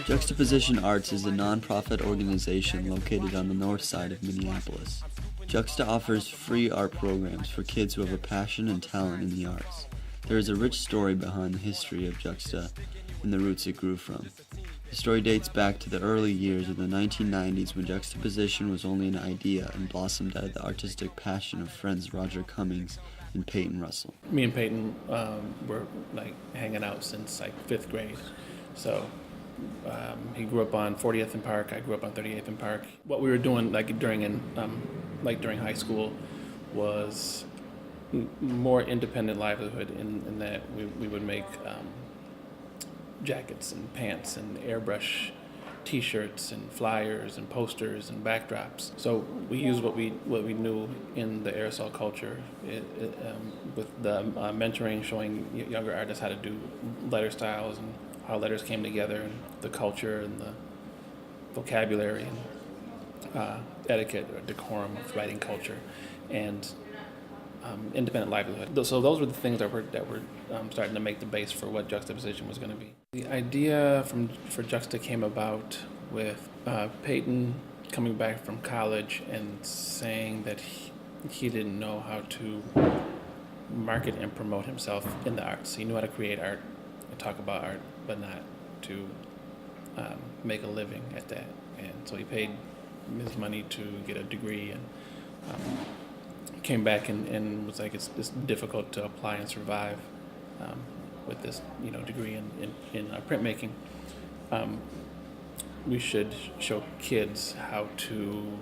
Juxtaposition Arts is a non-profit organization located on the north side of Minneapolis. Juxta offers free art programs for kids who have a passion and talent in the arts. There is a rich story behind the history of Juxta and the roots it grew from. The story dates back to the early years of the 1990s when juxtaposition was only an idea and blossomed out of the artistic passion of friends Roger Cummings and Peyton Russell. Me and Peyton were like hanging out since like 5th grade. So he grew up on 40th and Park. I grew up on 38th and Park. What we were doing during high school was more independent livelihood in that we would make jackets and pants and airbrush T-shirts and flyers and posters and backdrops. So we used what we knew in the aerosol culture with the mentoring, showing younger artists how to do letter styles and how letters came together, and the culture and the vocabulary and etiquette or decorum of writing culture, and independent livelihood. So those were the things that were starting to make the base for what Juxtaposition was going to be. The idea for Juxta came about with Peyton coming back from college and saying that he didn't know how to market and promote himself in the arts. He knew how to create art and talk about art, but not to make a living at that. And so he paid his money to get a degree and came back and was like, it's difficult to apply and survive with this degree in printmaking. We should show kids how to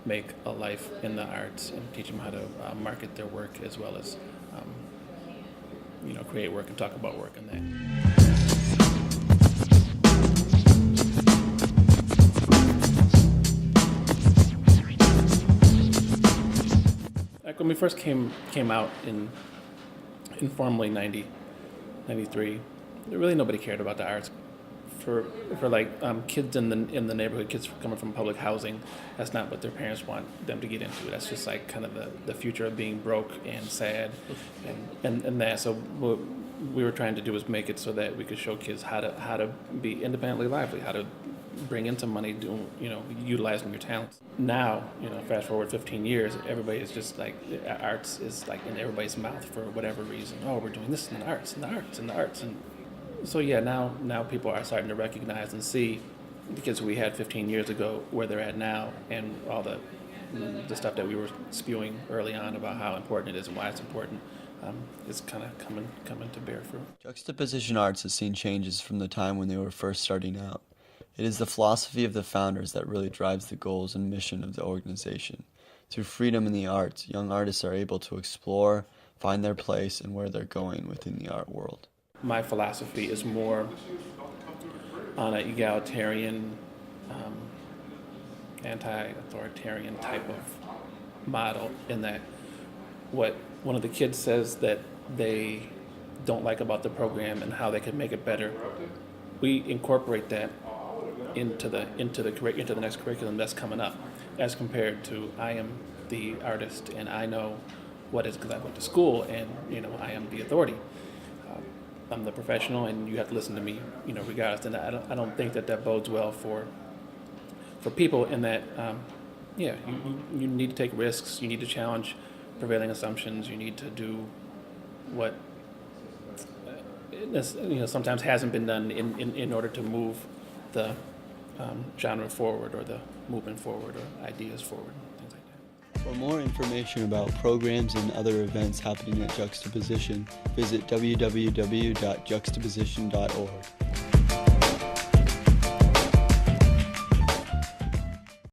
make a life in the arts and teach them how to market their work, as well as create work and talk about work and that. When we first came out in informally 93, really nobody cared about the arts. For kids in the neighborhood, kids coming from public housing, that's not what their parents want them to get into. That's just like kind of the future of being broke and sad, and that. So what we were trying to do was make it so that we could show kids how to be independently lively, how to bring in some money, utilizing your talents. Now, fast forward 15 years, everybody is just like, arts is like in everybody's mouth for whatever reason. Oh, we're doing this in the arts, and the arts, and the arts. And so yeah, now people are starting to recognize and see the kids who we had 15 years ago, where they're at now, and all the stuff that we were spewing early on about how important it is and why it's important. Is kind of coming to bear fruit. Juxtaposition Arts has seen changes from the time when they were first starting out. It is the philosophy of the founders that really drives the goals and mission of the organization. Through freedom in the arts, young artists are able to explore, find their place, and where they're going within the art world. My philosophy is more on an egalitarian, anti-authoritarian type of model, in that what one of the kids says that they don't like about the program and how they could make it better, we incorporate that into the next curriculum that's coming up, as compared to, I am the artist and I know what is, because I went to school and I am the authority. I'm the professional and you have to listen to me, regardless. And I don't think that bodes well for people, in that you need to take risks, you need to challenge prevailing assumptions, you need to do what sometimes hasn't been done in order to move the genre forward, or the movement forward, or ideas forward, things like that. For more information about programs and other events happening at Juxtaposition, visit www.juxtaposition.org.